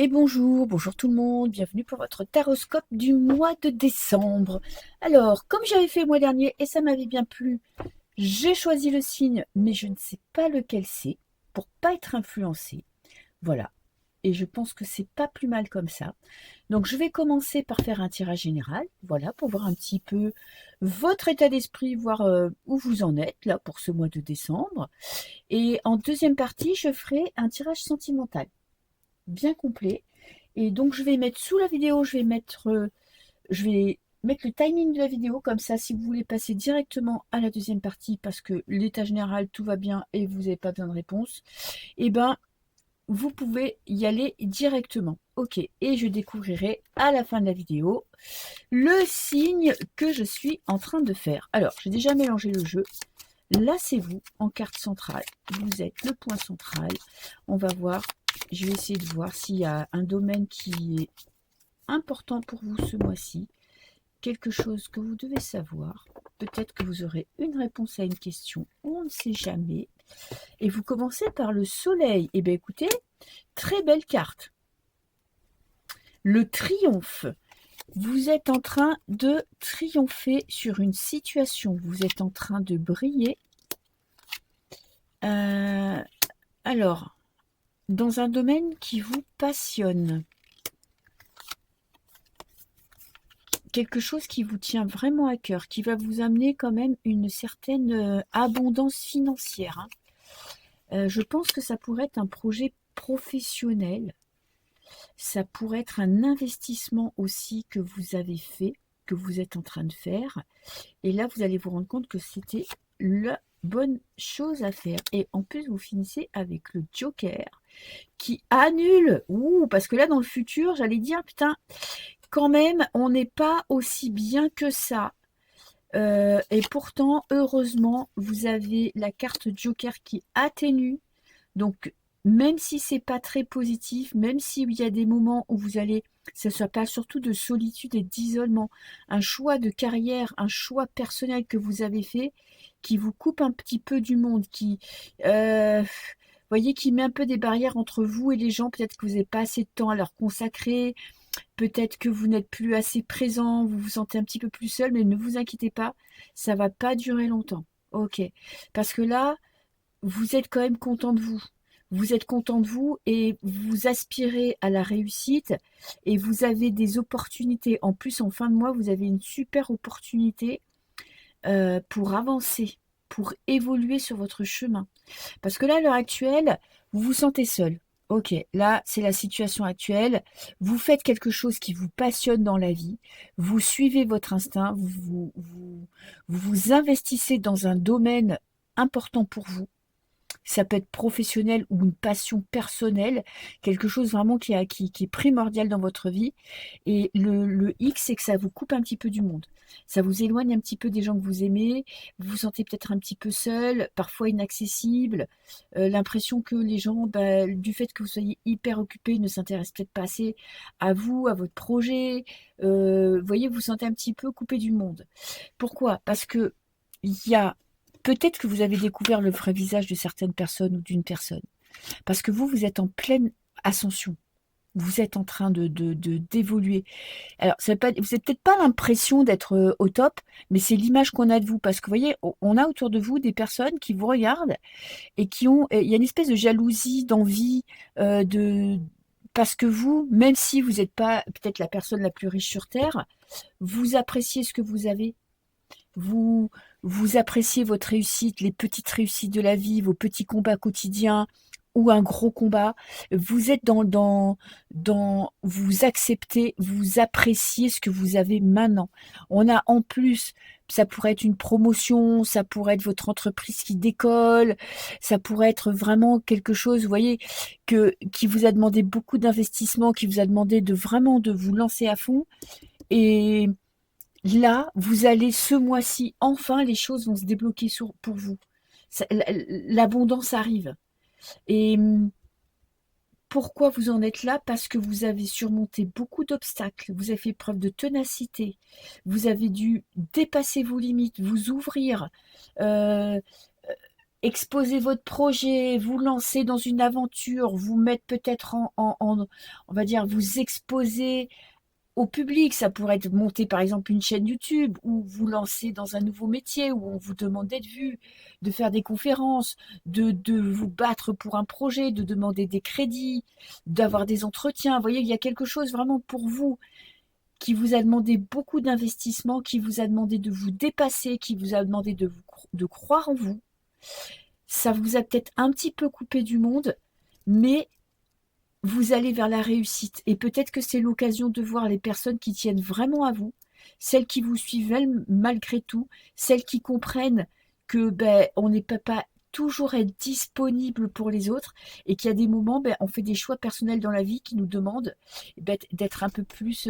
Et bonjour tout le monde, bienvenue pour votre taroscope du mois de décembre. Alors, comme j'avais fait le mois dernier et ça m'avait bien plu, j'ai choisi le signe, mais je ne sais pas lequel c'est, pour pas être influencée. Voilà, et je pense que c'est pas plus mal comme ça. Donc je vais commencer par faire un tirage général, voilà, pour voir un petit peu votre état d'esprit, voir où vous en êtes là pour ce mois de décembre. Et en deuxième partie, je ferai un tirage sentimental bien complet. Et donc, je vais mettre sous la vidéo, je vais mettre le timing de la vidéo, comme ça, si vous voulez passer directement à la deuxième partie, parce que l'état général, tout va bien et vous n'avez pas besoin de réponse, et ben, vous pouvez y aller directement. Ok, et je découvrirai à la fin de la vidéo le signe que je suis en train de faire. Alors, j'ai déjà mélangé le jeu. Là, c'est vous en carte centrale. Vous êtes le point central. On va voir, je vais essayer de voir s'il y a un domaine qui est important pour vous ce mois-ci, quelque chose que vous devez savoir. Peut-être que vous aurez une réponse à une question, on ne sait jamais. Et vous commencez par le soleil. Eh bien écoutez, très belle carte. Le triomphe. Vous êtes en train de triompher sur une situation. Vous êtes en train de briller. Alors, dans un domaine qui vous passionne. Quelque chose qui vous tient vraiment à cœur, qui va vous amener quand même une certaine abondance financière. Je pense que ça pourrait être un projet professionnel, ça pourrait être un investissement aussi que vous avez fait, que vous êtes en train de faire, et là vous allez vous rendre compte que c'était la bonne chose à faire. Et en plus vous finissez avec le Joker qui annule. Ouh, parce que là dans le futur j'allais dire putain, quand même on n'est pas aussi bien que ça. Et pourtant, heureusement, vous avez la carte Joker qui atténue. Donc, même si c'est pas très positif, même s'il y a des moments où vous allez, ça parle surtout de solitude et d'isolement, un choix de carrière, un choix personnel que vous avez fait, qui vous coupe un petit peu du monde, voyez, qui met un peu des barrières entre vous et les gens. Peut-être que vous n'avez pas assez de temps à leur consacrer. Peut-être que vous n'êtes plus assez présent, vous vous sentez un petit peu plus seul, mais ne vous inquiétez pas, ça va pas durer longtemps. Ok. Parce que là, vous êtes quand même content de vous. Vous êtes content de vous et vous aspirez à la réussite et vous avez des opportunités. En plus, en fin de mois, vous avez une super opportunité pour avancer, pour évoluer sur votre chemin. Parce que là, à l'heure actuelle, vous vous sentez seul. Ok, là, c'est la situation actuelle. Vous faites quelque chose qui vous passionne dans la vie. Vous suivez votre instinct. Vous investissez dans un domaine important pour vous. Ça peut être professionnel ou une passion personnelle, quelque chose vraiment qui est primordial dans votre vie. Et le X, c'est que ça vous coupe un petit peu du monde. Ça vous éloigne un petit peu des gens que vous aimez. Vous vous sentez peut-être un petit peu seul, parfois inaccessible. L'impression que les gens, bah, du fait que vous soyez hyper occupé, ne s'intéressent peut-être pas assez à vous, à votre projet. Vous voyez, vous vous sentez un petit peu coupé du monde. Pourquoi? Parce que il y a peut-être que vous avez découvert le vrai visage de certaines personnes ou d'une personne. Parce que vous êtes en pleine ascension. Vous êtes en train d'évoluer. Alors, vous n'avez peut-être pas l'impression d'être au top, mais c'est l'image qu'on a de vous. Parce que vous voyez, on a autour de vous des personnes qui vous regardent et il y a une espèce de jalousie, d'envie, parce que vous, même si vous n'êtes pas peut-être la personne la plus riche sur Terre, vous appréciez ce que vous avez. Vous, vous appréciez votre réussite, les petites réussites de la vie, vos petits combats quotidiens ou un gros combat. Vous êtes vous acceptez, vous appréciez ce que vous avez maintenant. On a en plus, ça pourrait être une promotion, ça pourrait être votre entreprise qui décolle, ça pourrait être vraiment quelque chose, vous voyez, qui vous a demandé beaucoup d'investissement, qui vous a demandé de vraiment de vous lancer à fond. Et là, vous allez ce mois-ci, enfin, les choses vont se débloquer pour vous. L'abondance arrive. Et pourquoi vous en êtes là? Parce que vous avez surmonté beaucoup d'obstacles, vous avez fait preuve de ténacité, vous avez dû dépasser vos limites, vous ouvrir. Euh, exposer votre projet, vous lancer dans une aventure, vous mettre peut-être on va dire, vous exposer au public. Ça pourrait être monter par exemple une chaîne YouTube ou vous lancer dans un nouveau métier où on vous demande d'être vu, de faire des conférences, de vous battre pour un projet, de demander des crédits, d'avoir des entretiens. Vous voyez, il y a quelque chose vraiment pour vous qui vous a demandé beaucoup d'investissement, qui vous a demandé de vous dépasser, qui vous a demandé de croire en vous. Ça vous a peut-être un petit peu coupé du monde, mais vous allez vers la réussite. Et peut-être que c'est l'occasion de voir les personnes qui tiennent vraiment à vous, celles qui vous suivent malgré tout, celles qui comprennent que on n'est pas toujours être disponible pour les autres et qu'il y a des moments, on fait des choix personnels dans la vie qui nous demandent d'être un peu plus,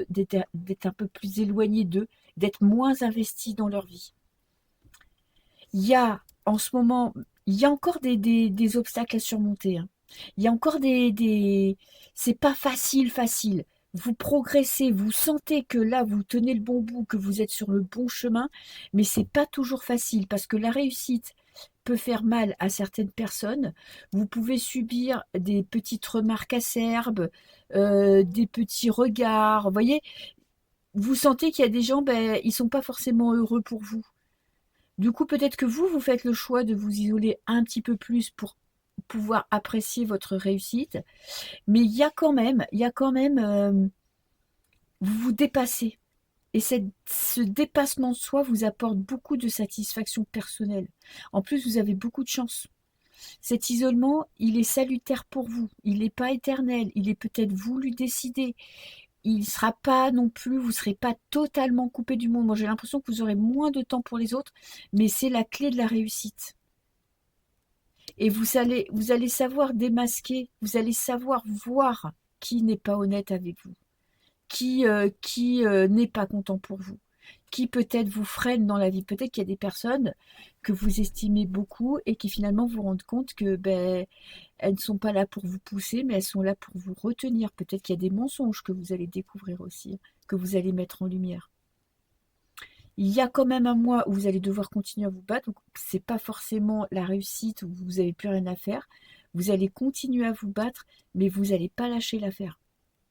d'être un peu plus éloigné d'eux, d'être moins investi dans leur vie. Il y a en ce moment, il y a encore des obstacles à surmonter, hein. Il y a encore c'est pas facile. Vous progressez, vous sentez que là, vous tenez le bon bout, que vous êtes sur le bon chemin, mais c'est pas toujours facile parce que la réussite peut faire mal à certaines personnes. Vous pouvez subir des petites remarques acerbes, des petits regards. Vous voyez, vous sentez qu'il y a des gens, ils sont pas forcément heureux pour vous. Du coup, peut-être que vous faites le choix de vous isoler un petit peu plus pour pouvoir apprécier votre réussite. Mais il y a quand même, vous vous dépassez. Et ce dépassement de soi vous apporte beaucoup de satisfaction personnelle. En plus, vous avez beaucoup de chance. Cet isolement, il est salutaire pour vous. Il n'est pas éternel. Il est peut-être voulu décider. Il ne sera pas non plus, vous ne serez pas totalement coupé du monde. Moi, j'ai l'impression que vous aurez moins de temps pour les autres, mais c'est la clé de la réussite. Et vous allez savoir démasquer, vous allez savoir voir qui n'est pas honnête avec vous, qui n'est pas content pour vous, qui peut-être vous freine dans la vie. Peut-être qu'il y a des personnes que vous estimez beaucoup et qui finalement vous rendent compte que elles ne sont pas là pour vous pousser, mais elles sont là pour vous retenir. Peut-être qu'il y a des mensonges que vous allez découvrir aussi, que vous allez mettre en lumière. Il y a quand même un mois où vous allez devoir continuer à vous battre, donc c'est pas forcément la réussite où vous n'avez plus rien à faire. Vous allez continuer à vous battre, mais vous n'allez pas lâcher l'affaire.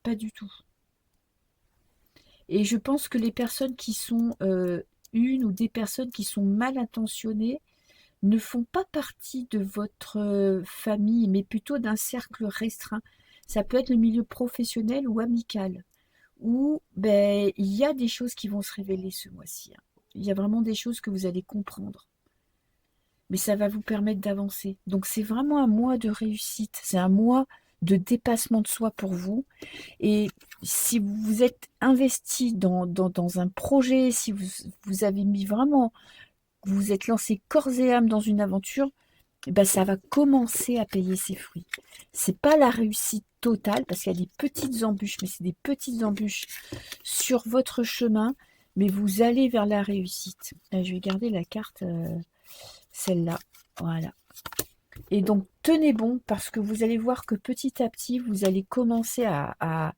Pas du tout. Et je pense que les personnes qui sont une ou des personnes qui sont mal intentionnées ne font pas partie de votre famille, mais plutôt d'un cercle restreint. Ça peut être le milieu professionnel ou amical, où il y a des choses qui vont se révéler ce mois-ci, hein. Il y a vraiment des choses que vous allez comprendre. Mais ça va vous permettre d'avancer. Donc c'est vraiment un mois de réussite, c'est un mois de dépassement de soi pour vous. Et si vous vous êtes investi dans un projet, si vous avez mis vraiment, vous vous êtes lancé corps et âme dans une aventure, ça va commencer à payer ses fruits. C'est pas la réussite totale parce qu'il y a des petites embûches, mais c'est des petites embûches sur votre chemin, mais vous allez vers la réussite. Là, je vais garder la carte, celle-là, voilà. Et donc tenez bon parce que vous allez voir que petit à petit, vous allez commencer à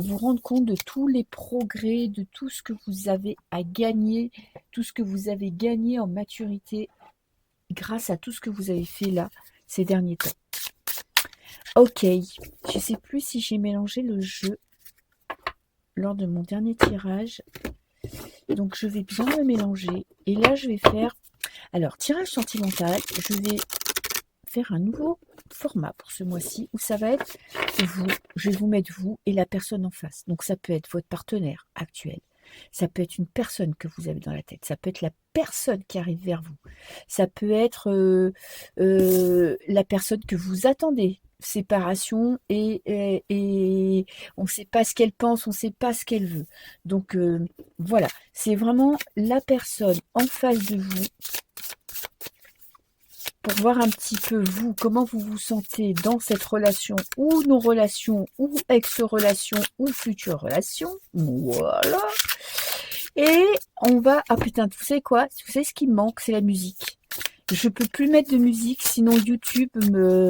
vous rendre compte de tous les progrès, de tout ce que vous avez à gagner, tout ce que vous avez gagné en maturité grâce à tout ce que vous avez fait là ces derniers temps. Ok, je ne sais plus si j'ai mélangé le jeu lors de mon dernier tirage. Donc je vais bien le mélanger. Et là je vais faire, alors tirage sentimental, je vais faire un nouveau format pour ce mois-ci où ça va être vous, je vais vous mettre vous et la personne en face. Donc ça peut être votre partenaire actuel, ça peut être une personne que vous avez dans la tête, ça peut être la personne qui arrive vers vous, ça peut être la personne que vous attendez, séparation et on ne sait pas ce qu'elle pense, on ne sait pas ce qu'elle veut. Donc voilà, c'est vraiment la personne en face de vous pour voir un petit peu vous, comment vous vous sentez dans cette relation ou non-relation ou ex-relation ou future relation. Voilà. Et on va... Ah putain, vous savez quoi? Vous savez ce qui me manque? C'est la musique. Je peux plus mettre de musique, sinon YouTube me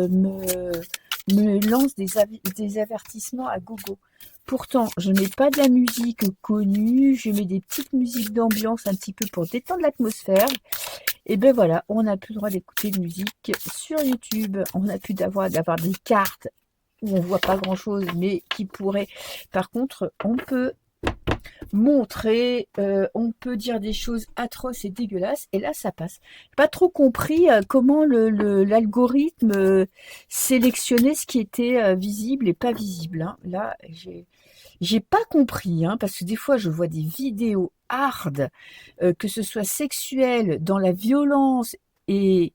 lance des avertissements à gogo. Pourtant, je mets pas de la musique connue, je mets des petites musiques d'ambiance un petit peu pour détendre l'atmosphère. Et ben voilà, on n'a plus le droit d'écouter de musique sur YouTube. On n'a plus d'avoir des cartes où on voit pas grand-chose, mais qui pourraient... Par contre, on peut montrer, on peut dire des choses atroces et dégueulasses, et là, ça passe. J'ai pas trop compris comment l'algorithme sélectionnait ce qui était visible et pas visible, hein. Là, j'ai pas compris, hein, parce que des fois, je vois des vidéos hard, que ce soit sexuel, dans la violence, et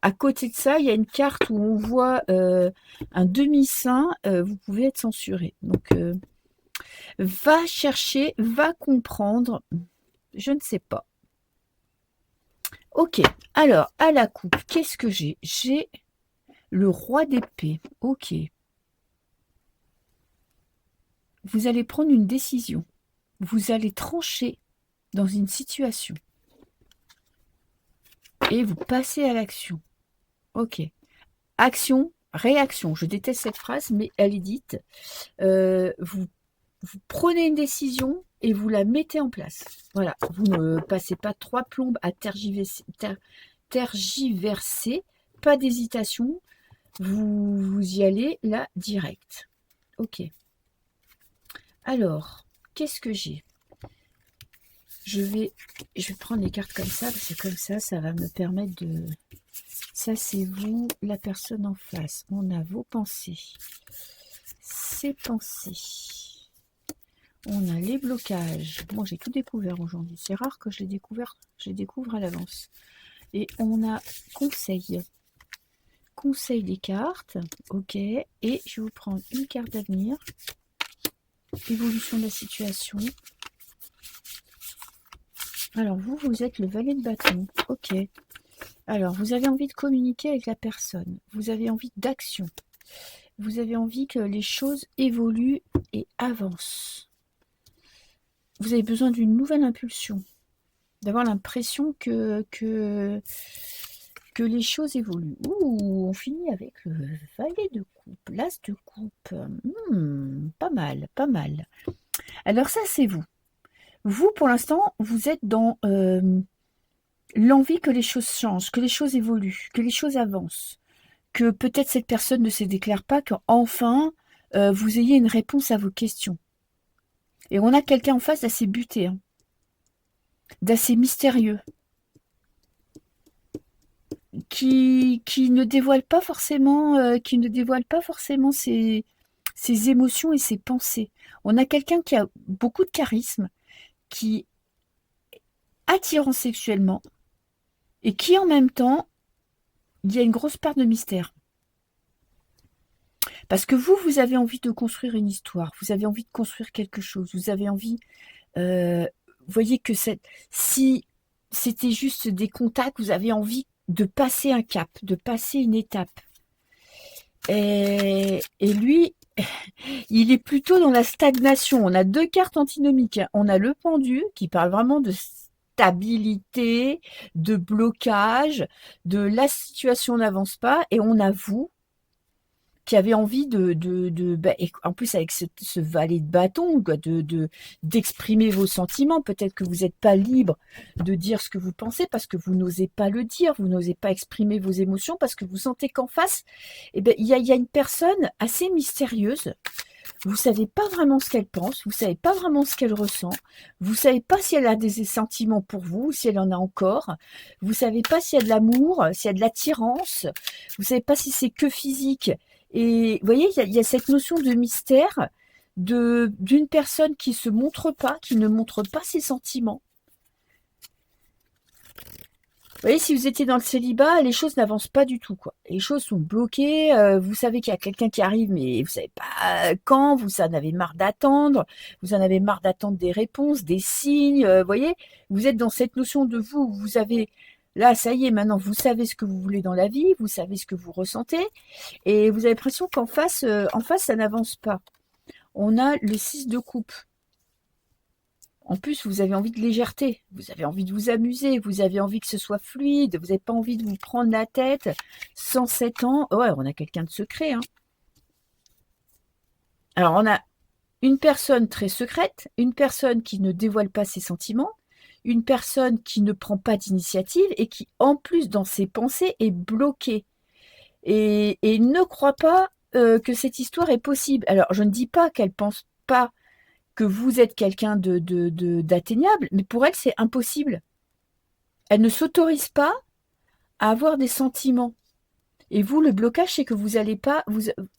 à côté de ça, il y a une carte où on voit un demi-sein, vous pouvez être censuré. Donc, va chercher, va comprendre, je ne sais pas. Ok, alors, à la coupe, qu'est-ce que j'ai? J'ai le roi d'épée, ok. Vous allez prendre une décision. Vous allez trancher dans une situation. Et vous passez à l'action. Ok. Action, réaction. Je déteste cette phrase, mais elle est dite. Vous prenez une décision et vous la mettez en place. Voilà. Vous ne passez pas 3 plombes à tergiverser. Pas d'hésitation. Vous y allez là direct. Ok. Alors, qu'est-ce que j'ai? Je vais prendre les cartes comme ça, parce que comme ça va me permettre de... Ça, c'est vous, la personne en face. On a vos pensées. Ses pensées. On a les blocages. Bon, j'ai tout découvert aujourd'hui. C'est rare que je les découvre à l'avance. Et on a conseil. Conseil des cartes. Ok. Et je vais vous prendre une carte d'avenir. Évolution de la situation. Alors, vous êtes le valet de bâton. Ok. Alors, vous avez envie de communiquer avec la personne. Vous avez envie d'action. Vous avez envie que les choses évoluent et avancent. Vous avez besoin d'une nouvelle impulsion. D'avoir l'impression que les choses évoluent. Ouh, on finit avec le valet de coupe. L'as de coupe. Pas mal, pas mal. Alors ça, c'est vous. Vous, pour l'instant, vous êtes dans l'envie que les choses changent, que les choses évoluent, que les choses avancent, que peut-être cette personne ne se déclare pas, qu'enfin, vous ayez une réponse à vos questions. Et on a quelqu'un en face d'assez buté, hein, d'assez mystérieux, qui ne dévoile pas forcément, ses émotions et ses pensées. On a quelqu'un qui a beaucoup de charisme, qui est attirant sexuellement, et qui en même temps, il y a une grosse part de mystère. Parce que vous avez envie de construire une histoire, vous avez envie de construire quelque chose, vous avez envie, vous voyez que si c'était juste des contacts, vous avez envie de passer un cap, de passer une étape. Et lui, il est plutôt dans la stagnation. On a 2 cartes antinomiques. On a le pendu qui parle vraiment de stabilité, de blocage, de la situation n'avance pas, et on a vous qui avez envie et en plus avec ce valet de bâton, quoi, d'exprimer vos sentiments. Peut-être que vous n'êtes pas libre de dire ce que vous pensez parce que vous n'osez pas le dire, vous n'osez pas exprimer vos émotions parce que vous sentez qu'en face, il y a une personne assez mystérieuse. Vous savez pas vraiment ce qu'elle pense, vous savez pas vraiment ce qu'elle ressent, vous savez pas si elle a des sentiments pour vous, si elle en a encore, vous savez pas s'il y a de l'amour, s'il y a de l'attirance, vous savez pas si c'est que physique. Et vous voyez, il y a cette notion de mystère d'une personne qui se montre pas, qui ne montre pas ses sentiments. Vous voyez, si vous étiez dans le célibat, les choses n'avancent pas du tout, quoi. Les choses sont bloquées, vous savez qu'il y a quelqu'un qui arrive, mais vous savez pas quand, vous en avez marre d'attendre, vous en avez marre d'attendre des réponses, des signes, vous voyez, vous êtes dans cette notion de vous, où vous avez, là, ça y est, maintenant, vous savez ce que vous voulez dans la vie, vous savez ce que vous ressentez, et vous avez l'impression qu'en face, ça n'avance pas. On a le 6 de coupe. En plus, vous avez envie de légèreté, vous avez envie de vous amuser, vous avez envie que ce soit fluide, vous n'avez pas envie de vous prendre la tête. 107 ans, ouais, on a quelqu'un de secret, hein. Alors, on a une personne très secrète, une personne qui ne dévoile pas ses sentiments, une personne qui ne prend pas d'initiative et qui, en plus, dans ses pensées, est bloquée et ne croit pas que cette histoire est possible. Alors, je ne dis pas qu'elle pense pas que vous êtes quelqu'un d'atteignable, mais pour elle, c'est impossible. Elle ne s'autorise pas à avoir des sentiments. Et vous, le blocage, c'est que vous n'allez pas.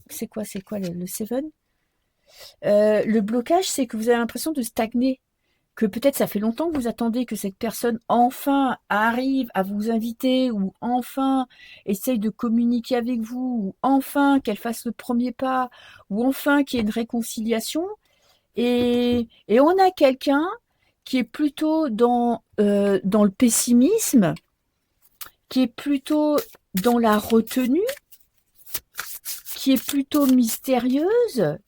C'est quoi le seven? Le blocage, c'est que vous avez l'impression de stagner. Que peut-être ça fait longtemps que vous attendez que cette personne enfin arrive à vous inviter ou enfin essaye de communiquer avec vous ou enfin qu'elle fasse le premier pas ou enfin qu'il y ait une réconciliation. Et on a quelqu'un qui est plutôt dans le pessimisme, qui est plutôt dans la retenue, qui est plutôt mystérieuse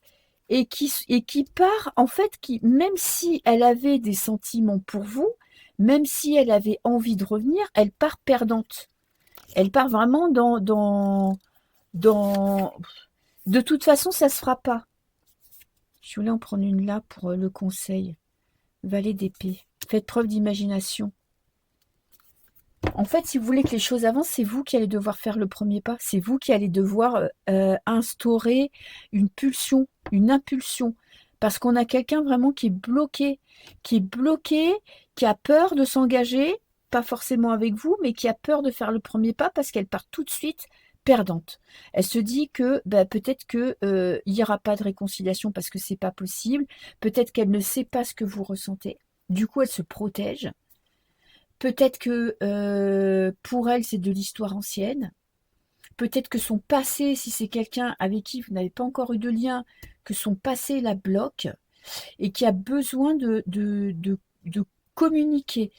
et qui part, en fait, qui, même si elle avait des sentiments pour vous, même si elle avait envie de revenir, elle part perdante. Elle part vraiment dans... De toute façon, ça se fera pas. Je voulais en prendre une là pour le conseil. Valet d'épée. Faites preuve d'imagination. En fait, si vous voulez que les choses avancent, c'est vous qui allez devoir faire le premier pas. C'est vous qui allez devoir instaurer une pulsion, une impulsion. Parce qu'on a quelqu'un vraiment qui est bloqué, qui a peur de s'engager, pas forcément avec vous, mais qui a peur de faire le premier pas parce qu'elle part tout de suite perdante. Elle se dit que peut-être que il n'y aura pas de réconciliation parce que c'est pas possible. Peut-être qu'elle ne sait pas ce que vous ressentez. Du coup, elle se protège. Peut-être que pour elle, c'est de l'histoire ancienne. Peut-être que son passé, si c'est quelqu'un avec qui vous n'avez pas encore eu de lien, que son passé la bloque et qui a besoin de communiquer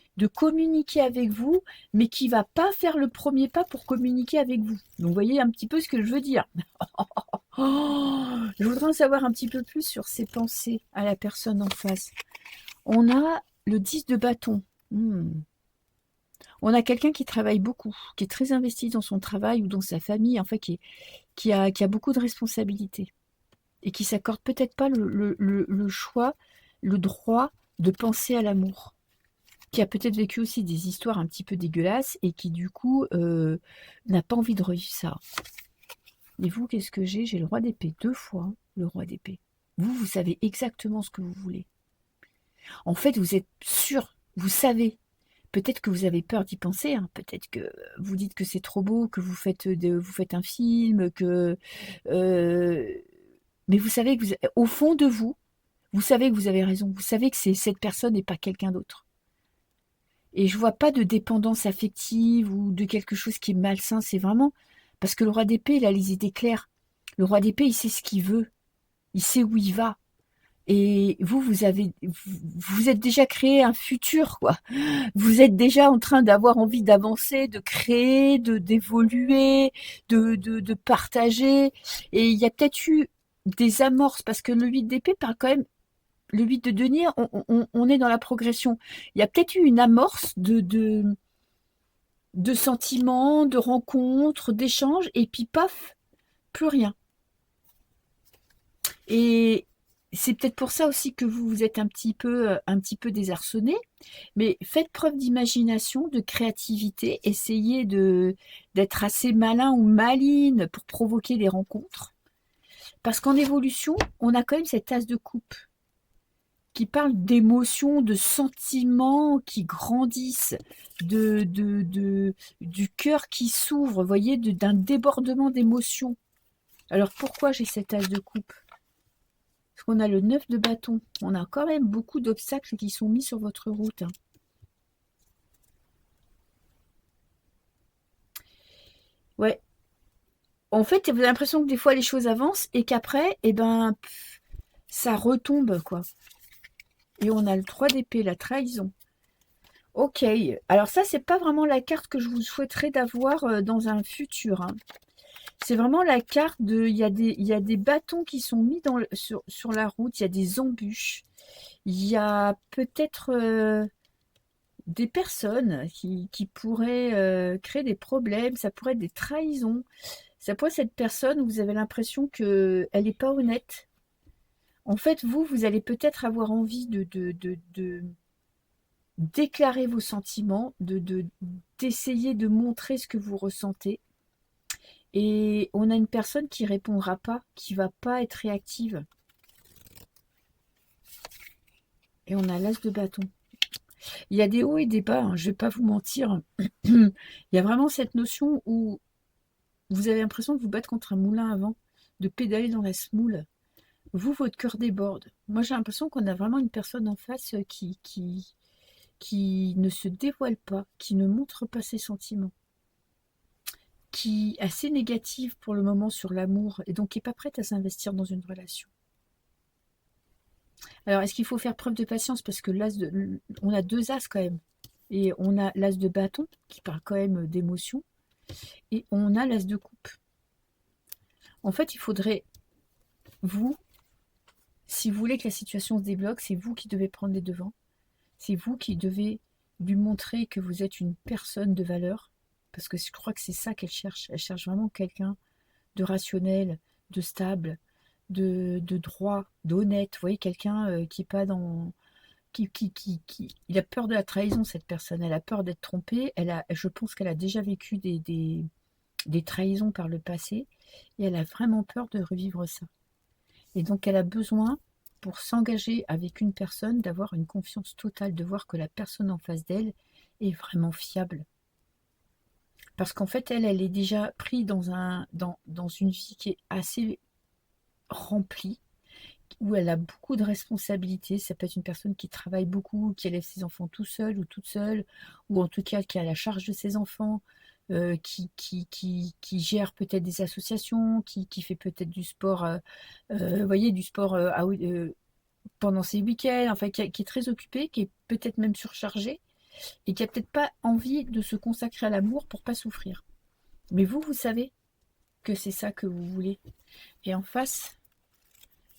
avec vous, mais qui va pas faire le premier pas pour communiquer avec vous. Donc, vous voyez un petit peu ce que je veux dire. Je voudrais en savoir un petit peu plus sur ses pensées à la personne en face. On a le 10 de bâton. On a quelqu'un qui travaille beaucoup, qui est très investi dans son travail ou dans sa famille, enfin qui a beaucoup de responsabilités et qui s'accorde peut-être pas le choix, le droit de penser à l'amour, qui a peut-être vécu aussi des histoires un petit peu dégueulasses et qui du coup n'a pas envie de revivre ça. Et vous, qu'est-ce que j'ai? J'ai le roi d'épée 2 fois, hein, le roi d'épée. Vous savez exactement ce que vous voulez. En fait, vous êtes sûr, vous savez. Peut-être que vous avez peur d'y penser, hein. Peut-être que vous dites que c'est trop beau, que vous faites un film, euh, mais vous savez que au fond de vous, vous savez que vous avez raison. Vous savez que c'est cette personne et pas quelqu'un d'autre. Et je vois pas de dépendance affective ou de quelque chose qui est malsain. C'est vraiment parce que le roi d'épée, il a les idées claires. Le roi d'épée, il sait ce qu'il veut. Il sait où il va. Et vous êtes déjà créé un futur, quoi. Vous êtes déjà en train d'avoir envie d'avancer, de créer, d'évoluer, de partager. Et il y a peut-être eu des amorces, parce que le 8 d'épée parle quand même, le 8 de denier, on est dans la progression. Il y a peut-être eu une amorce de sentiments, de rencontres, d'échanges, et puis paf, plus rien. Et c'est peut-être pour ça aussi que vous vous êtes un petit peu désarçonné, mais faites preuve d'imagination, de créativité, essayez d'être assez malin ou maline pour provoquer des rencontres. Parce qu'en évolution, on a quand même cette as de coupe qui parle d'émotions, de sentiments qui grandissent, du cœur qui s'ouvre, vous voyez, d'un débordement d'émotions. Alors pourquoi j'ai cette as de coupe? Parce qu'on a le 9 de bâton. On a quand même beaucoup d'obstacles qui sont mis sur votre route. Ouais. En fait, vous avez l'impression que des fois les choses avancent et qu'après, eh ben, ça retombe, quoi. Et on a le 3 d'épée, la trahison. Ok. Alors ça, c'est pas vraiment la carte que je vous souhaiterais d'avoir dans un futur, hein. C'est vraiment la carte de... Il y a des bâtons qui sont mis sur la route, il y a des embûches. Il y a peut-être des personnes qui pourraient créer des problèmes, ça pourrait être des trahisons, ça pourrait être cette personne où vous avez l'impression qu'elle n'est pas honnête. En fait, vous allez peut-être avoir envie de déclarer vos sentiments, d'essayer de montrer ce que vous ressentez. Et on a une personne qui répondra pas, qui va pas être réactive. Et on a l'as de bâton. Il y a des hauts et des bas, hein, je vais pas vous mentir. Il y a vraiment cette notion où vous avez l'impression de vous battre contre un moulin à vent, de pédaler dans la semoule. Vous, votre cœur déborde. Moi, j'ai l'impression qu'on a vraiment une personne en face qui ne se dévoile pas, qui ne montre pas ses sentiments, qui est assez négative pour le moment sur l'amour et donc qui n'est pas prête à s'investir dans une relation. Alors, est-ce qu'il faut faire preuve de patience? Parce que on a deux as quand même. Et on a l'as de bâton, qui parle quand même d'émotion, et on a l'as de coupe. En fait, il faudrait, vous, si vous voulez que la situation se débloque, c'est vous qui devez prendre les devants. C'est vous qui devez lui montrer que vous êtes une personne de valeur. Parce que je crois que c'est ça qu'elle cherche. Elle cherche vraiment quelqu'un de rationnel, de stable, de droit, d'honnête. Vous voyez, quelqu'un qui n'est pas dans... Il a peur de la trahison, cette personne. Elle a peur d'être trompée. Je pense qu'elle a déjà vécu des trahisons par le passé. Et elle a vraiment peur de revivre ça. Et donc, elle a besoin, pour s'engager avec une personne, d'avoir une confiance totale, de voir que la personne en face d'elle est vraiment fiable. Parce qu'en fait, elle est déjà prise dans une vie qui est assez remplie, où elle a beaucoup de responsabilités. Ça peut être une personne qui travaille beaucoup, qui élève ses enfants tout seul ou toute seule, ou en tout cas qui a la charge de ses enfants, qui gère peut-être des associations, qui fait peut-être du sport, vous voyez, du sport pendant ses week-ends, enfin qui est très occupée, qui est peut-être même surchargée, et qui a peut-être pas envie de se consacrer à l'amour pour pas souffrir. Mais vous savez que c'est ça que vous voulez. Et en face,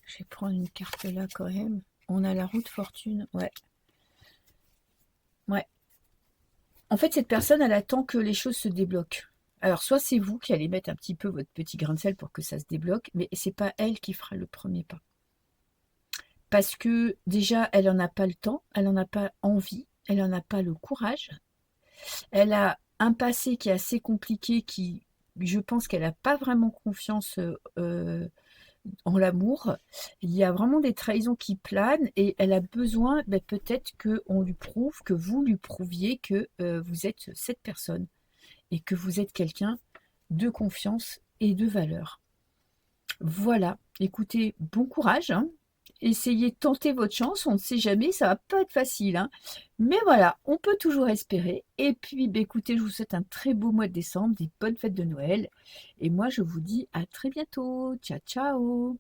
je vais prendre une carte là quand même. On a la roue de fortune. Ouais. Ouais. En fait, cette personne, elle attend que les choses se débloquent. Alors, soit c'est vous qui allez mettre un petit peu votre petit grain de sel pour que ça se débloque, mais c'est pas elle qui fera le premier pas. Parce que déjà, elle n'en a pas le temps, elle n'en a pas envie, elle n'en a pas le courage. Elle a un passé qui est assez compliqué, qui, je pense qu'elle n'a pas vraiment confiance en l'amour. Il y a vraiment des trahisons qui planent et elle a besoin peut-être qu'on lui prouve, que vous lui prouviez que vous êtes cette personne et que vous êtes quelqu'un de confiance et de valeur. Voilà, écoutez, bon courage, hein. Essayez de tenter votre chance, on ne sait jamais, ça va pas être facile, hein. Mais voilà, on peut toujours espérer. Et puis, écoutez, je vous souhaite un très beau mois de décembre, des bonnes fêtes de Noël. Et moi, je vous dis à très bientôt. Ciao, ciao.